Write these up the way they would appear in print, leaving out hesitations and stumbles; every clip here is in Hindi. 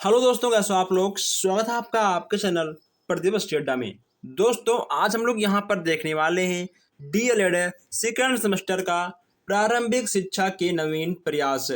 हेलो दोस्तों, कैसे हो आप लोग। स्वागत है आपका आपके चैनल प्रदीप अड्डा में। दोस्तों, आज हम लोग यहाँ पर देखने वाले हैं डीएलएड सेकंड सेमेस्टर का प्रारंभिक शिक्षा के नवीन प्रयास।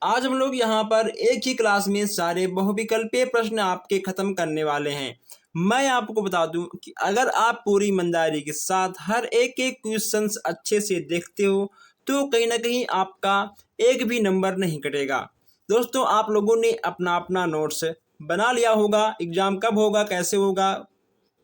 आज हम लोग यहाँ पर एक ही क्लास में सारे बहुविकल्पीय प्रश्न आपके खत्म करने वाले हैं। मैं आपको बता दूं कि अगर आप पूरी ईमानदारी के साथ हर एक एक क्वेश्चंस अच्छे से देखते हो तो कहीं ना कहीं आपका एक भी नंबर नहीं कटेगा। दोस्तों, आप लोगों ने अपना अपना नोट्स बना लिया होगा। एग्जाम कब होगा, कैसे होगा,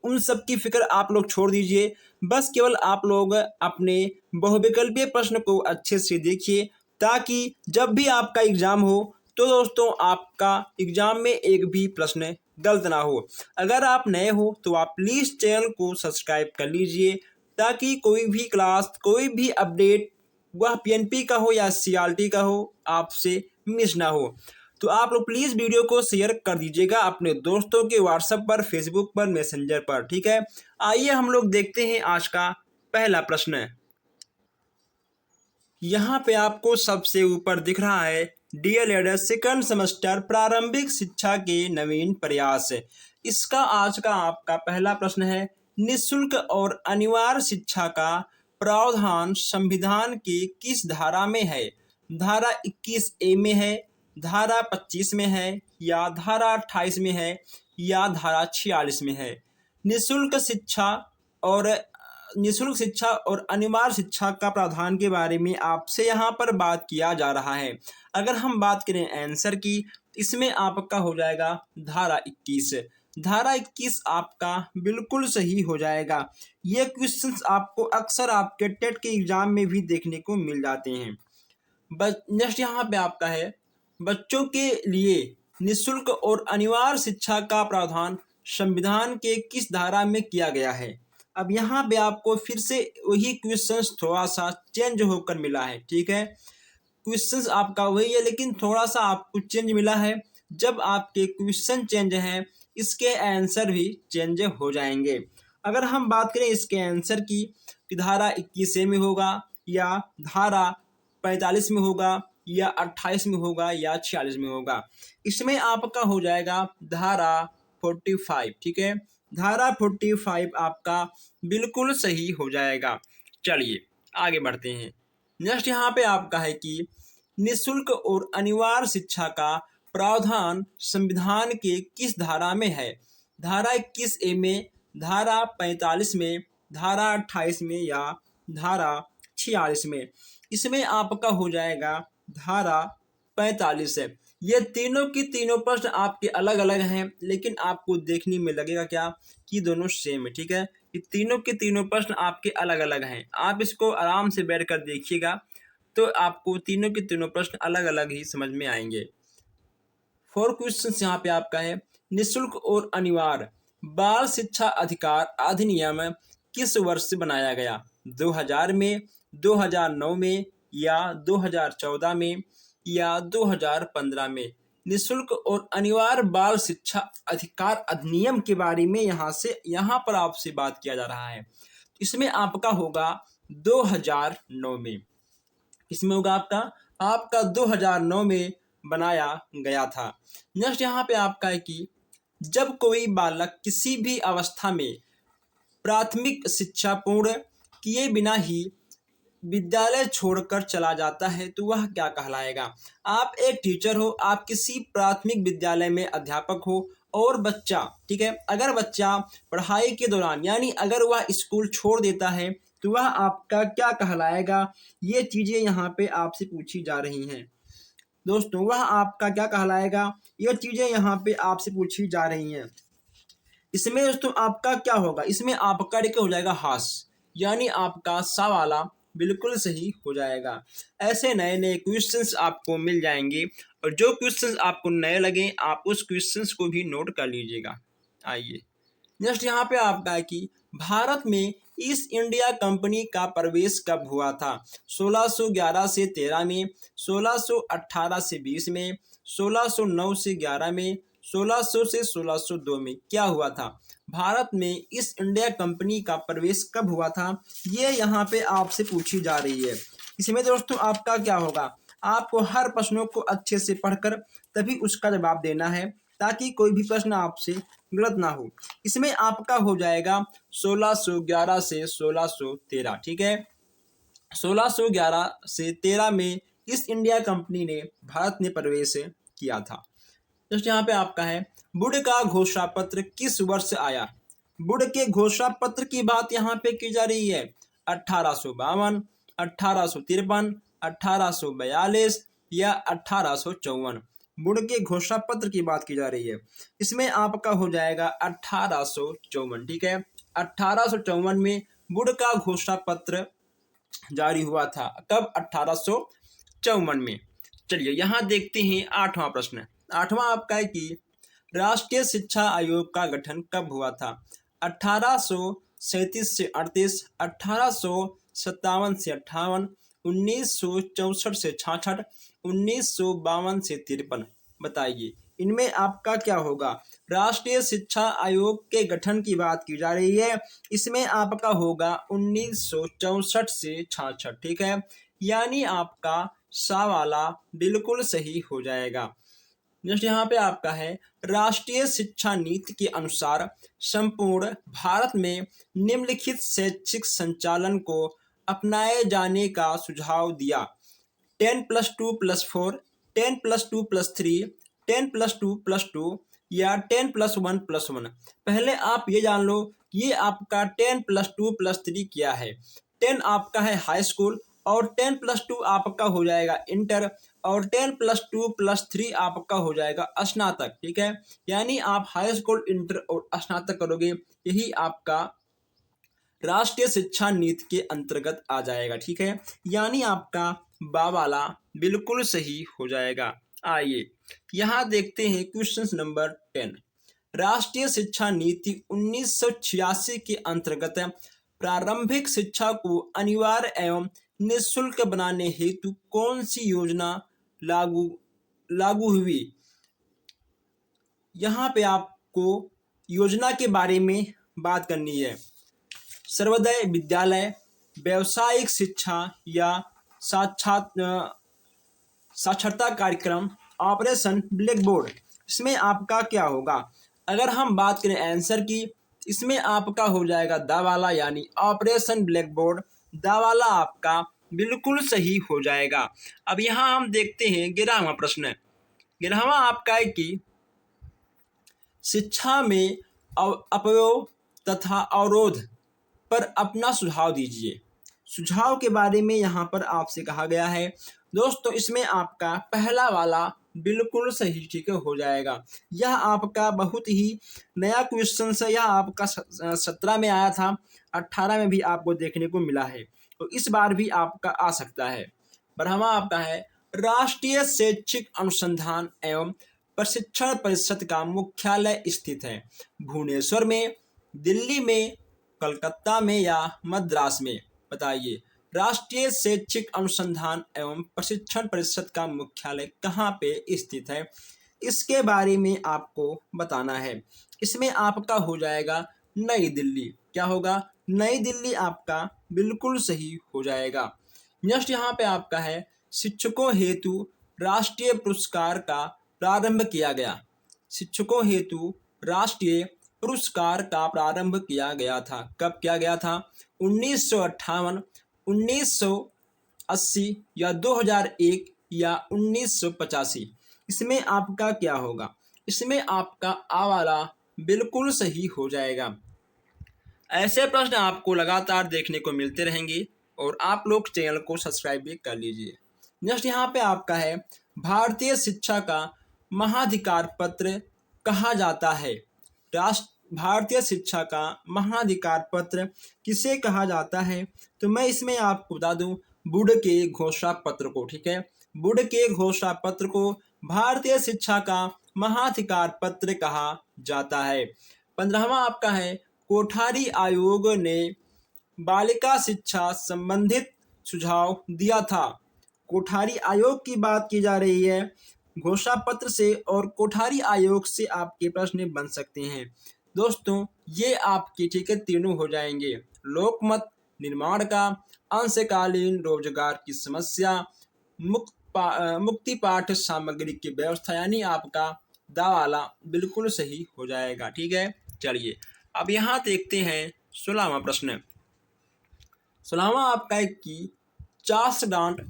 उन सब की फिक्र आप लोग छोड़ दीजिए। बस केवल आप लोग अपने बहुविकल्पीय प्रश्न को अच्छे से देखिए, ताकि जब भी आपका एग्जाम हो तो दोस्तों आपका एग्जाम में एक भी प्रश्न गलत ना हो। अगर आप नए हो तो आप प्लीज़ चैनल को सब्सक्राइब कर लीजिए, ताकि कोई भी क्लास, कोई भी अपडेट, वह पीएनपी का हो या सीआरटी का हो, आपसे मिस ना हो। तो आप लोग प्लीज़ वीडियो को शेयर कर दीजिएगा अपने दोस्तों के व्हाट्सएप पर, फेसबुक पर, मैसेंजर पर। ठीक है, आइए हम लोग देखते हैं आज का पहला प्रश्न। यहाँ पे आपको सबसे ऊपर दिख रहा है डीएलएड सेकंड सेमेस्टर प्रारंभिक शिक्षा के नवीन प्रयास। इसका आज का आपका पहला प्रश्न है, निःशुल्क और अनिवार्य शिक्षा का प्रावधान संविधान के किस धारा में है। धारा 21A में है, धारा 25 में है, या धारा 28 में है, या धारा 46 में है। और निःशुल्क शिक्षा और अनिवार्य शिक्षा का प्रावधान के बारे में आपसे यहाँ पर बात किया जा रहा है। अगर हम बात करें आंसर की, इसमें आपका हो जाएगा धारा 21। धारा 21 आपका बिल्कुल सही हो जाएगा। ये क्वेश्चंस आपको अक्सर आपके टेट के एग्जाम में भी देखने को मिल जाते हैं। नेक्स्ट यहाँ पे आपका है, बच्चों के लिए निःशुल्क और अनिवार्य शिक्षा का प्रावधान संविधान के किस धारा में किया गया है। अब यहाँ पे आपको फिर से वही क्वेश्चंस थोड़ा सा चेंज होकर मिला है। ठीक है, क्वेश्चंस आपका वही है, लेकिन थोड़ा सा आपको चेंज मिला है। जब आपके क्वेश्चन चेंज हैं, इसके आंसर भी चेंज हो जाएंगे। अगर हम बात करें इसके आंसर की, कि धारा 21 में होगा, या धारा 45 में होगा, या 28 में होगा, या 46 में होगा। इसमें आपका हो जाएगा धारा 45। ठीक है, धारा 45 आपका बिल्कुल सही हो जाएगा। चलिए आगे बढ़ते हैं। नेक्स्ट यहाँ पे आपका है कि निःशुल्क और अनिवार्य शिक्षा का प्रावधान संविधान के किस धारा में है। धारा 21A में, धारा 45 में, धारा 28 में, या धारा 46 में। इसमें आपका हो जाएगा धारा 45 है। ये तीनों की तीनों प्रश्न आपके अलग अलग हैं, लेकिन आपको देखने में लगेगा क्या कि दोनों सेम है। ठीक है, ये तीनों के तीनों प्रश्न आपके अलग अलग हैं। आप इसको आराम से बैठ कर देखिएगा तो आपको तीनों के तीनों प्रश्न अलग अलग ही समझ में आएंगे। 4 क्वेश्चन यहाँ पे आपका है, निःशुल्क और अनिवार्य बाल शिक्षा अधिकार अधिनियम किस वर्ष से बनाया गया। 2000 में, 2009 में, या 2014 में, या 2015 में। निःशुल्क और अनिवार्य बाल शिक्षा अधिकार अधिनियम के बारे में यहाँ पर आपसे बात किया जा रहा है। इसमें आपका होगा 2009 में। इसमें होगा आपका 2009 में बनाया गया था। नेक्स्ट यहाँ पे आपका है कि जब कोई बालक किसी भी अवस्था में प्राथमिक शिक्षा पूर्ण किए बिना ही विद्यालय छोड़कर चला जाता है तो वह क्या कहलाएगा। आप एक टीचर हो, आप किसी प्राथमिक विद्यालय में अध्यापक हो, और बच्चा, ठीक है, अगर बच्चा पढ़ाई के दौरान, यानी अगर वह स्कूल छोड़ देता है तो वह आपका क्या कहलाएगा। ये चीज़ें यहाँ पे आपसे पूछी जा रही हैं दोस्तों, वह आपका क्या कहलाएगा। ये चीज़ें यहाँ पे आपसे पूछी जा रही हैं। इसमें दोस्तों आपका क्या होगा, इसमें आपका हो जाएगा हास, यानी आपका सा वाला बिल्कुल सही हो जाएगा। ऐसे नए नए क्वेश्चंस आपको मिल जाएंगे, और जो क्वेश्चंस आपको नए लगे आप उस क्वेश्चंस को भी नोट कर लीजिएगा। आइए नेक्स्ट यहाँ पे आपका है कि भारत में ईस्ट इंडिया कंपनी का प्रवेश कब हुआ था। 1611 से 13 में, 1618 से 20 में, 1609 से 11 में, 1600 से 1602 में क्या हुआ था। भारत में ईस्ट इंडिया कंपनी का प्रवेश कब हुआ था, ये यहाँ पे आपसे पूछी जा रही है। इसमें दोस्तों आपका क्या होगा, आपको हर प्रश्नों को अच्छे से पढ़कर तभी उसका जवाब देना है। ताकि कोई भी प्रश्न आपसे गलत ना हो। इसमें आपका हो जाएगा 1611 से 1613, ठीक है। 1611 से 13 में ईस्ट इंडिया कंपनी ने भारत में प्रवेश किया था। जस्ट यहाँ पे आपका है, वुड का घोषणा पत्र किस वर्ष आया? वुड के घोषणा पत्र की बात यहाँ पे की जा रही है 1852, 1853, 1842 या 1854। वुड के घोषणा पत्र की बात की जा रही है, इसमें आपका हो जाएगा 1854, ठीक है। 1854 में वुड का घोषणा पत्र जारी हुआ था। कब? 1854 में। चलिए यहाँ देखते हैं 8वां प्रश्न। 8वां आपका है कि राष्ट्रीय शिक्षा आयोग का गठन कब हुआ था? 1837 से 38, 1857 से 58, 1964 से 66, 1952 से 53। बताइए इनमें आपका क्या होगा? राष्ट्रीय शिक्षा आयोग के गठन की बात की जा रही है, इसमें आपका होगा 1964 से 66, ठीक है। यानी आपका सा वाला बिल्कुल सही हो जाएगा। नेक्स्ट यहाँ पे आपका है, राष्ट्रीय शिक्षा नीति के अनुसार संपूर्ण भारत में निम्नलिखित शैक्षिक संचालन को अपनाए जाने का सुझाव दिया। 10+2+4, 10+2+3, 10+2+2 या 10+1+1। पहले आप ये जान लो ये आपका 10+2+3 क्या है। 10 आपका है हाई स्कूल और 10+2 आपका हो जाएगा इंटर और 10+2+3 आपका हो जाएगा स्नातक, ठीक है। यानी आप हाई स्कूल, इंटर और स्नातक करोगे, यही आपका राष्ट्रीय शिक्षा नीति के अंतर्गत आ जाएगा, ठीक है। यानी आपका बा वाला बिल्कुल सही हो जाएगा। आइए यहाँ देखते हैं क्वेश्चन नंबर 10। राष्ट्रीय शिक्षा नीति 1986 के अंतर्गत प्रारंभिक शिक्षा को अनिवार्य एवं निःशुल्क बनाने हेतु कौन सी योजना लागू हुई? यहाँ पे आपको योजना के बारे में बात करनी है। सर्वोदय विद्यालय, व्यावसायिक शिक्षा या साक्षरता कार्यक्रम, ऑपरेशन ब्लैक बोर्ड। इसमें आपका क्या होगा? अगर हम बात करें आंसर की, इसमें आपका हो जाएगा दा वाला यानी ऑपरेशन ब्लैक बोर्ड। दा वाला आपका बिल्कुल सही हो जाएगा। अब यहाँ हम देखते हैं 11वां प्रश्न। 11वां आपका है कि शिक्षा में अपव्यय तथा अवरोध पर अपना सुझाव दीजिए। सुझाव के बारे में यहाँ पर आपसे कहा गया है। दोस्तों इसमें आपका पहला वाला बिल्कुल सही, ठीक हो जाएगा। यह आपका बहुत ही नया क्वेश्चन है। यह आपका 17 में आया था, 18 में भी आपको देखने को मिला है, तो इस बार भी आपका आ सकता है। 12वां आपका है, राष्ट्रीय शैक्षिक अनुसंधान एवं प्रशिक्षण परिषद का मुख्यालय स्थित है भुवनेश्वर में, दिल्ली में, कलकत्ता में या मद्रास में। बताइए राष्ट्रीय शैक्षिक अनुसंधान एवं प्रशिक्षण परिषद का मुख्यालय कहाँ पे स्थित है, इसके बारे में आपको बताना है। इसमें आपका हो जाएगा नई दिल्ली। क्या होगा? नई दिल्ली आपका बिल्कुल सही हो जाएगा। नेक्स्ट यहाँ पे आपका है, शिक्षकों हेतु राष्ट्रीय पुरस्कार का प्रारंभ किया गया। शिक्षकों हेतु राष्ट्रीय पुरस्कार का प्रारंभ किया गया था। कब किया गया था? 1958, 1980 या 2001 या 1985। इसमें आपका क्या होगा? इसमें आपका आ वाला बिल्कुल सही हो जाएगा। ऐसे प्रश्न आपको लगातार देखने को मिलते रहेंगे और आप लोग चैनल को सब्सक्राइब भी कर लीजिए। नेक्स्ट यहाँ पे आपका है, भारतीय शिक्षा का महाधिकार पत्र कहा जाता है। भारतीय शिक्षा का महाधिकार पत्र किसे कहा जाता है? तो मैं इसमें आपको बता दूं, वुड के घोषणा पत्र को, ठीक है। वुड के घोषणा पत्र को भारतीय शिक्षा का महाधिकार पत्र कहा जाता है। 15वां आपका है, कोठारी आयोग ने बालिका शिक्षा संबंधित सुझाव दिया था। कोठारी आयोग की बात की जा रही है घोषणा पत्र से, और कोठारी आयोग से आपके प्रश्न बन सकते हैं। दोस्तों ये आपके, ठीक है, तीनों हो जाएंगे। लोकमत, निर्माण का, अंशकालीन रोजगार की समस्या, मुक्ति पाठ सामग्री की व्यवस्था, यानी आपका दा वाला बिल्कुल सही हो जाएगा। ठीक है, चलिए अब यहाँ देखते हैं 16वां प्रश्न। 16वां आपका है कि चार्ल्स डांट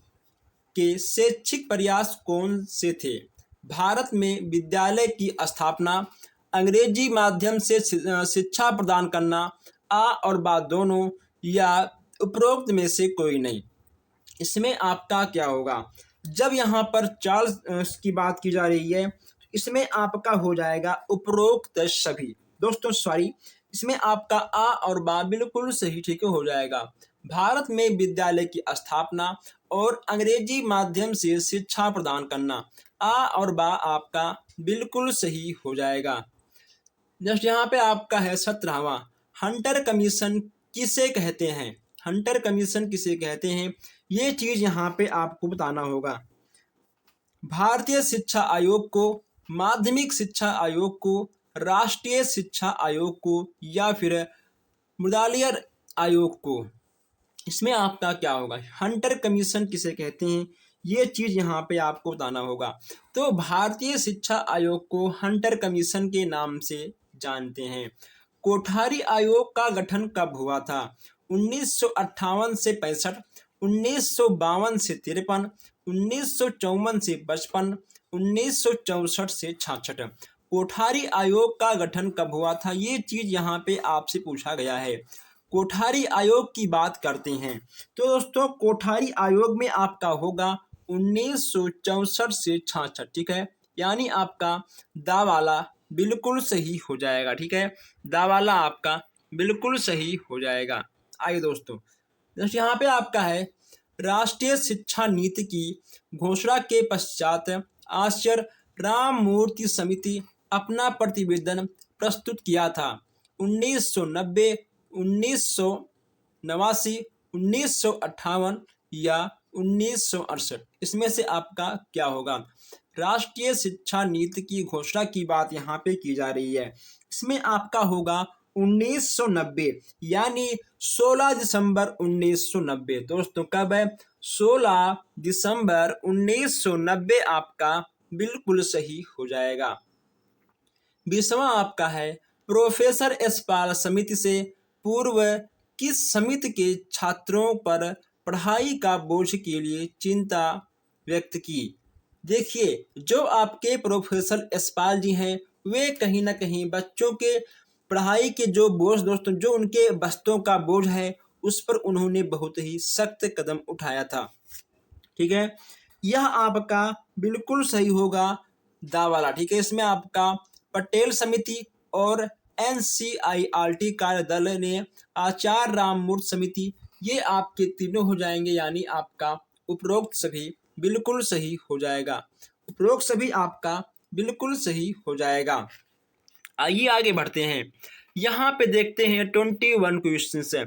के शैक्षिक प्रयास कौन से थे? भारत में विद्यालय की स्थापना, अंग्रेजी माध्यम से शिक्षा प्रदान करना, आ और बा दोनों, या उपरोक्त में से कोई नहीं। इसमें आपका क्या होगा? जब यहाँ पर चार्ल्स की बात की जा रही है, इसमें आपका हो जाएगा उपरोक्त सभी। दोस्तों सॉरी, इसमें आपका आ और बा बिल्कुल सही ठीक हो जाएगा। भारत में विद्यालय की स्थापना और अंग्रेजी माध्यम से शिक्षा प्रदान करना, आ और बा आपका बिल्कुल सही हो जाएगा। जस्ट यहाँ पे आपका है 17वां, हंटर कमीशन किसे कहते हैं? हंटर कमीशन किसे कहते हैं, ये चीज यहाँ पे आपको बताना होगा। भारतीय शिक्षा आयोग को, माध्यमिक शिक्षा आयोग को, राष्ट्रीय शिक्षा आयोग को, या फिर मुदालियर आयोग को? इसमें आपका क्या होगा? हंटर कमीशन किसे कहते हैं, ये चीज यहाँ पे आपको बताना होगा। तो भारतीय शिक्षा आयोग को हंटर कमीशन के नाम से जानते हैं। कोठारी आयोग का गठन कब हुआ था? 1958 से 65, 1952 से 53, 1954 से 55, 1964 से 66। कोठारी आयोग का गठन कब हुआ था, ये चीज यहाँ पे आपसे पूछा गया है। कोठारी आयोग की बात करते हैं तो दोस्तों कोठारी आयोग में आपका होगा 1964 से 66। ठीक है, यानी आपका दा वाला बिल्कुल सही हो जाएगा। ठीक है, दा वाला आपका बिल्कुल सही हो जाएगा। आइए दोस्तों, यहाँ पे आपका है राष्ट्रीय शिक्षा नीति की घोषणा के पश्चात आचार्य राममूर्ति समिति अपना प्रतिवेदन प्रस्तुत किया था। 1990, 1989, 1958 या 1968? इसमें से आपका क्या होगा? राष्ट्रीय शिक्षा नीति की घोषणा की बात यहाँ पे की जा रही है, इसमें आपका होगा 1990, यानी 16 दिसंबर 1990। दोस्तों कब है? 16 दिसंबर 1990 आपका बिल्कुल सही हो जाएगा। 20वां आपका है प्रोफेसर यशपाल समिति से पूर्व किस समिति के छात्रों पर पढ़ाई का बोझ के लिए चिंता व्यक्त की? देखिए, जो आपके प्रोफेसर यशपाल जी हैं, वे कहीं ना कहीं बच्चों के पढ़ाई के जो बोझ, दोस्तों जो उनके बस्तों का बोझ है, उस पर उन्होंने बहुत ही सख्त कदम उठाया था। ठीक है, यह आपका बिल्कुल सही होगा दा वाला। ठीक है, इसमें आपका पटेल समिति और NCERT कार्यदल ने आचार्य राममूर्ति समिति, ये आपके तीनों हो जाएंगे, यानी आपका उपरोक्त सभी बिल्कुल सही हो जाएगा। उपरोक्त सभी आपका बिल्कुल सही हो जाएगा। आइए आगे बढ़ते हैं, यहाँ पे देखते हैं 21 क्वेश्चंस है।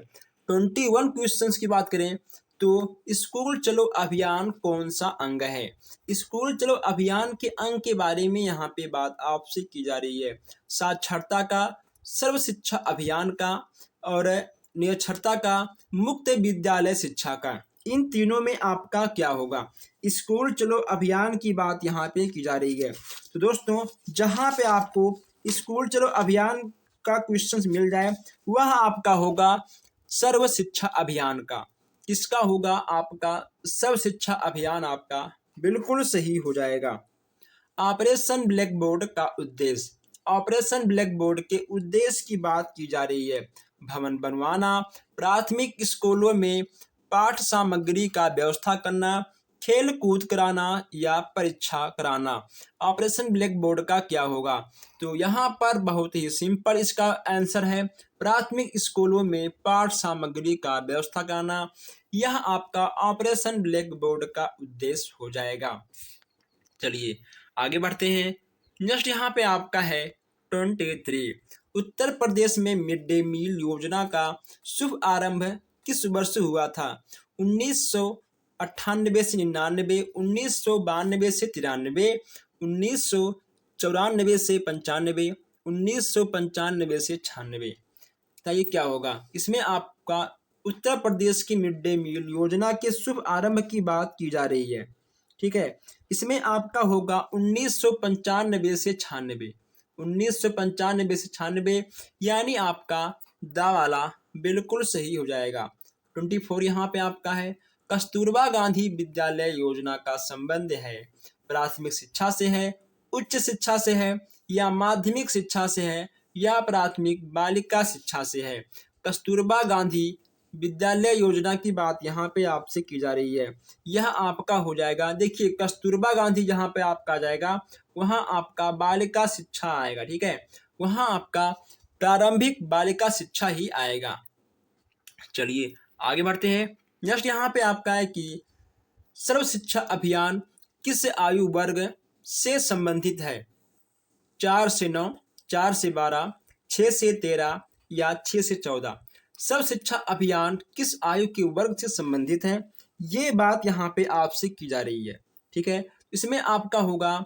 21 क्वेश्चंस की बात करें तो स्कूल चलो अभियान कौन सा अंग है? स्कूल चलो अभियान के अंग के बारे में यहाँ पे बात आपसे की जा रही है। साक्षरता का, सर्व शिक्षा अभियान का, और निरक्षरता का, मुक्त विद्यालय शिक्षा का। इन तीनों में आपका क्या होगा? स्कूल चलो अभियान की बात यहाँ पे की जा रही है। तो दोस्तों जहाँ पे आपको स्कूल चलो अभियान का क्वेश्चन मिल जाए, वह आपका होगा सर्व शिक्षा अभियान का। किसका होगा? आपका सर्व शिक्षा अभियान आपका बिल्कुल सही हो जाएगा। ऑपरेशन ब्लैक बोर्ड का उद्देश्य, ऑपरेशन ब्लैक बोर्ड के उद्देश्य की बात की जा रही है। भवन बनवाना, प्राथमिक स्कूलों में पाठ सामग्री का व्यवस्था करना, खेल कूद कराना, या परीक्षा कराना। ऑपरेशन ब्लैक बोर्ड का क्या होगा? तो यहाँ पर बहुत ही सिंपल इसका आंसर है, प्राथमिक स्कूलों में पाठ सामग्री का व्यवस्था कराना। यह आपका ऑपरेशन ब्लैक बोर्ड का उद्देश्य हो जाएगा। चलिए आगे बढ़ते हैं। नेक्स्ट यहाँ पे आपका है 23, उत्तर प्रदेश में मिड डे मील योजना का शुभ आरंभ किस वर्ष हुआ था? 1998 से 99, 1992 से 93, 1994 से 95, 1995 से 96। बताइए क्या होगा? इसमें आपका उत्तर प्रदेश की मिड डे मील योजना के शुभ आरंभ की बात की जा रही है। ठीक है। इसमें आपका होगा 1995 से 96, 1995 से 96, यानी आपका दा वाला बिल्कुल सही हो जाएगा। 24 यहाँ पे आपका है, कस्तूरबा गांधी विद्यालय योजना का संबंध है प्राथमिक शिक्षा से है, उच्च शिक्षा से है, या माध्यमिक शिक्षा से है, या प्राथमिक बालिका शिक्षा से है। कस्तूरबा गांधी विद्यालय योजना की बात यहाँ पे आपसे की जा रही है। यह आपका हो जाएगा, देखिए कस्तूरबा गांधी जहाँ पे आपका आ जाएगा वहाँ आपका बालिका शिक्षा आएगा, ठीक है, वहाँ आपका प्रारंभिक बालिका शिक्षा ही आएगा। चलिए आगे बढ़ते हैं। नेक्स्ट यहाँ पे आपका है कि सर्व शिक्षा अभियान किस आयु वर्ग से संबंधित है? 4 से 9, 4 से 12, 6 से 13 या 6 से 14। सर्व शिक्षा अभियान किस आयु के वर्ग से संबंधित है, ये बात यहाँ पे आपसे की जा रही है, ठीक है। इसमें आपका होगा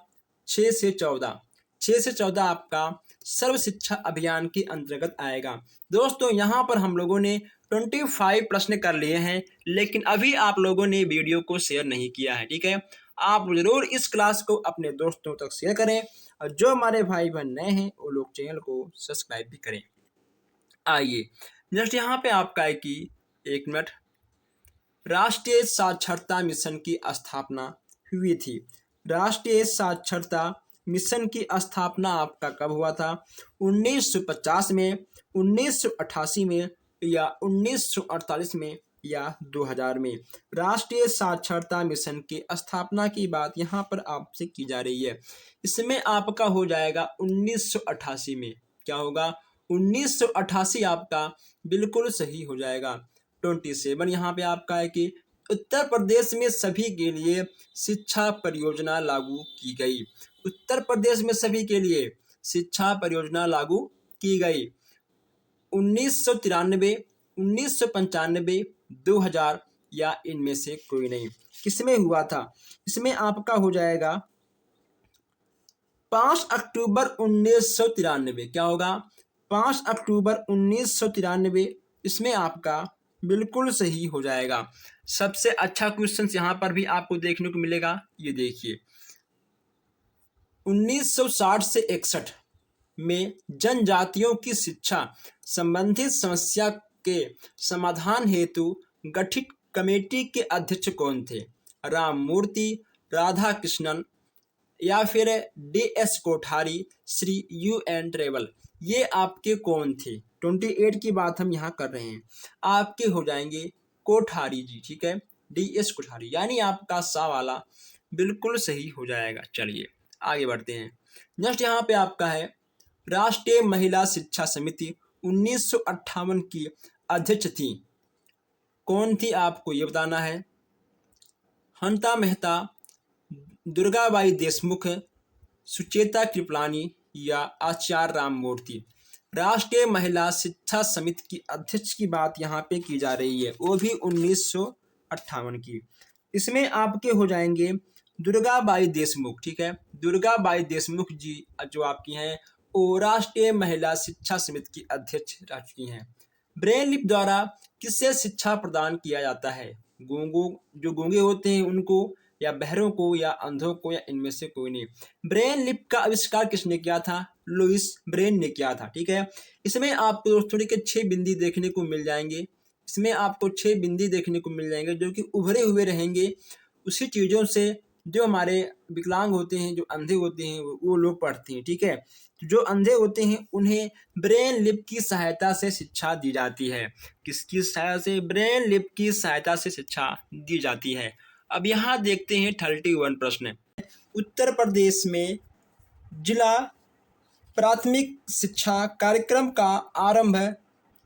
6 से 14, 6 से 14 आपका सर्व शिक्षा अभियान के अंतर्गत आएगा। दोस्तों यहाँ पर हम लोगों ने 25 प्रश्न कर लिए हैं, लेकिन अभी आप लोगों ने वीडियो को शेयर नहीं किया है, ठीक है। आप जरूर इस क्लास को अपने दोस्तों तक शेयर करें, और जो हमारे भाई बहन नए हैं वो लोग चैनल को सब्सक्राइब भी करें। आइए नेक्स्ट यहाँ पे आपका है कि 1 मिनट, राष्ट्रीय साक्षरता मिशन की स्थापना हुई थी। राष्ट्रीय साक्षरता मिशन की स्थापना आपका कब हुआ था? 1950 में, 1988 में, या 1948 में, या 2000 में। राष्ट्रीय साक्षरता मिशन की स्थापना की बात यहाँ पर आपसे की जा रही है। इसमें आपका हो जाएगा 1988 में। क्या होगा? 1988 आपका बिल्कुल सही हो जाएगा। 27 यहाँ पे आपका है कि उत्तर प्रदेश में सभी के लिए शिक्षा परियोजना लागू की गई। उत्तर प्रदेश में सभी के लिए शिक्षा परियोजना लागू की गई। 1993, 1995, 2000 या इनमें से कोई नहीं। किसमें हुआ था? इसमें आपका हो जाएगा 5 अक्टूबर 1993। क्या होगा? 5 अक्टूबर 1993। इसमें आपका बिल्कुल सही हो जाएगा। सबसे अच्छा क्वेश्चन यहाँ पर भी आपको देखने को मिलेगा, ये देखिए 1960 से 61 में जनजातियों की शिक्षा संबंधित समस्या के समाधान हेतु गठित कमेटी के अध्यक्ष कौन थे? राम मूर्ति, राधा कृष्णन, या फिर DS Kothari, Shri UN travel. ये आपके कौन थे? 28 की बात हम यहाँ कर रहे हैं। आपके हो जाएंगे कोठारी जी, ठीक है, DS कोठारी, यानी आपका सा वाला बिल्कुल सही हो जाएगा। चलिए आगे बढ़ते हैं। नेक्स्ट यहाँ पे आपका है राष्ट्रीय महिला शिक्षा समिति 1958 की अध्यक्ष थी, कौन थी? आपको ये बताना है। हंता मेहता, दुर्गाबाई देशमुख, सुचेता कृपलानी, या आचार्य राममूर्ति। राष्ट्रीय महिला शिक्षा समिति की अध्यक्ष की बात यहाँ पे की जा रही है, वो भी 1958 की। इसमें आपके हो जाएंगे दुर्गाबाई देशमुख, ठीक है, दुर्गाबाई देशमुख जी जो आपकी हैं वो राष्ट्रीय महिला शिक्षा समिति की अध्यक्ष रह चुकी हैं। ब्रेल लिपि द्वारा किससे शिक्षा प्रदान किया जाता है? गूंगों, जो गूंगे होते हैं उनको, या बहरों को, या अंधों को, या इनमें से कोई नहीं। ब्रेल लिपि का आविष्कार किसने किया था? लुइस ब्रेल ने किया था, ठीक है। इसमें आपको दोस्तों के 6 बिंदी देखने को मिल जाएंगे। इसमें आपको 6 बिंदी देखने को मिल जाएंगे जो कि उभरे हुए रहेंगे उसी चीज़ों से जो हमारे विकलांग होते हैं, जो अंधे होते हैं, वो लोग पढ़ते हैं, ठीक है। तो जो अंधे होते हैं उन्हें ब्रेल लिपि की सहायता से शिक्षा दी जाती है। किसकी सहायता से? ब्रेल लिपि की सहायता से शिक्षा दी जाती है। अब यहाँ देखते हैं 31 प्रश्न। उत्तर प्रदेश में जिला प्राथमिक शिक्षा कार्यक्रम का आरंभ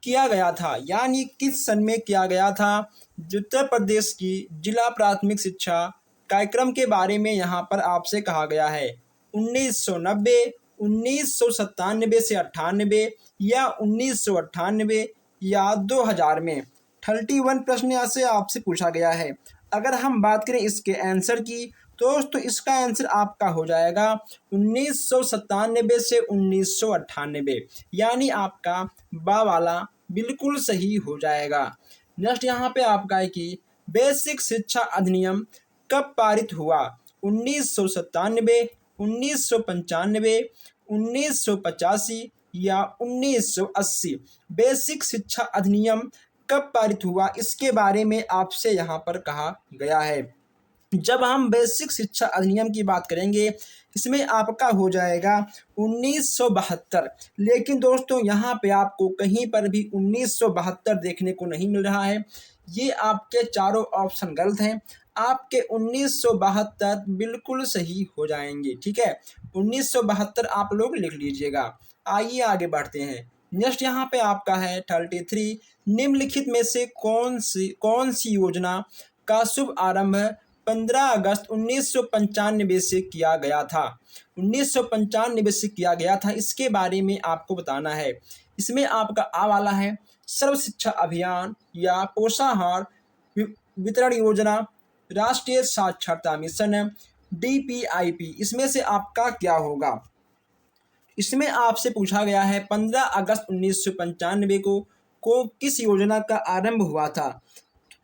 किया गया था, यानी किस सन में किया गया था? उत्तर प्रदेश की जिला प्राथमिक शिक्षा कार्यक्रम के बारे में यहाँ पर आपसे कहा गया है 1990, 1997 से 98, या 1998, या 2000 में। 31 प्रश्न यहाँ से आपसे पूछा गया है। अगर हम बात करें इसके आंसर की, दोस्तों इसका आंसर आपका हो जाएगा 1997 से 1998, यानी आपका बा वाला बिल्कुल सही हो जाएगा। नेक्स्ट यहाँ पे आपका है कि बेसिक शिक्षा अधिनियम कब पारित हुआ? 1997, 1995, 1985 या 1980? बेसिक शिक्षा अधिनियम कब पारित हुआ, इसके बारे में आपसे यहाँ पर कहा गया है। जब हम बेसिक शिक्षा अधिनियम की बात करेंगे, इसमें आपका हो जाएगा 1972। लेकिन दोस्तों यहाँ पे आपको कहीं पर भी 1972 देखने को नहीं मिल रहा है। ये आपके चारों ऑप्शन गलत हैं। आपके 1972 बिल्कुल सही हो जाएंगे, ठीक है। 1972 आप लोग लिख लीजिएगा। आइए आगे बढ़ते हैं। नेक्स्ट यहाँ पे आपका है 33, निम्नलिखित में से कौन सी योजना का शुभ आरंभ 15 अगस्त 1995 से किया गया था? 1995 से किया गया था, इसके बारे में आपको बताना है। इसमें आपका आ वाला है सर्व शिक्षा अभियान या पोषाहार वितरण योजना, राष्ट्रीय साक्षरता मिशन, DPIP। इसमें से आपका क्या होगा? इसमें आपसे पूछा गया है 15 अगस्त 1995 को किस योजना का आरंभ हुआ था।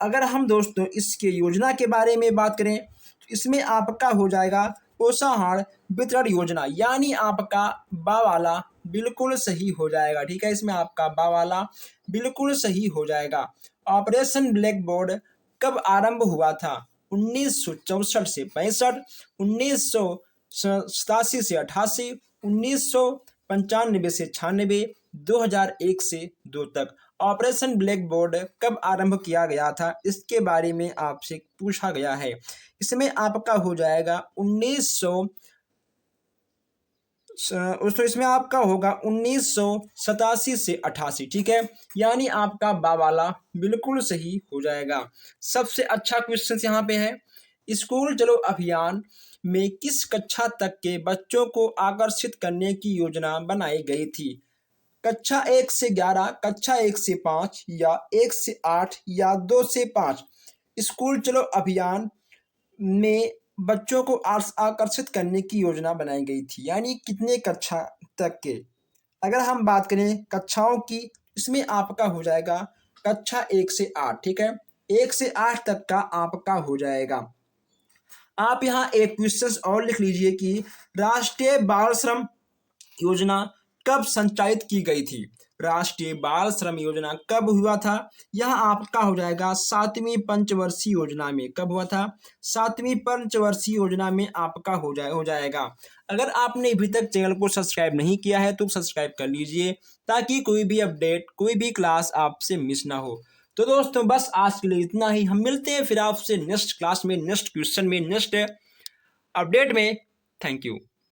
अगर हम दोस्तों इसके योजना के बारे में बात करें तो इसमें आपका हो जाएगा पोषाहार वितरण योजना, यानी आपका बा वाला बिल्कुल सही हो जाएगा, ठीक है। इसमें आपका बा वाला बिल्कुल सही हो जाएगा। ऑपरेशन ब्लैक बोर्ड कब आरंभ हुआ था? 1964 से 65, 1987 से 88, 1995 से 96, 2001 से 2 तक। ऑपरेशन ब्लैक बोर्ड कब आरंभ किया गया था, इसके बारे में आपसे पूछा गया है। इसमें आपका हो जाएगा 1987 से 88, ठीक है। यानी आपका बा वाला बिल्कुल सही हो जाएगा। सबसे अच्छा क्वेश्चन यहाँ पे है, स्कूल चलो अभियान में किस कक्षा तक के बच्चों को आकर्षित करने की योजना बनाई गई थी? कक्षा 1 से 11, कक्षा 1 से 5 या 1 से 8 या 2 से 5? स्कूल चलो अभियान में बच्चों को आकर्षित करने की योजना बनाई गई थी, यानी कितने कक्षा तक के? अगर हम बात करें कक्षाओं की, इसमें आपका हो जाएगा कक्षा 1 से 8, ठीक है। 1 से 8 तक का आपका हो जाएगा। आप यहाँ एक क्वेश्चन और लिख लीजिए कि राष्ट्रीय बाल श्रम योजना कब संचालित की गई थी? राष्ट्रीय बाल श्रम योजना कब हुआ था? यह आपका हो जाएगा 7वीं पंचवर्षीय योजना में। कब हुआ था? 7वीं पंचवर्षीय योजना में आपका हो जाएगा। अगर आपने अभी तक चैनल को सब्सक्राइब नहीं किया है तो सब्सक्राइब कर लीजिए, ताकि कोई भी अपडेट, कोई भी क्लास आपसे मिस ना हो। तो दोस्तों बस आज के लिए इतना ही। हम मिलते हैं फिर आपसे नेक्स्ट क्लास में, नेक्स्ट क्वेश्चन में, नेक्स्ट अपडेट में। Thank you.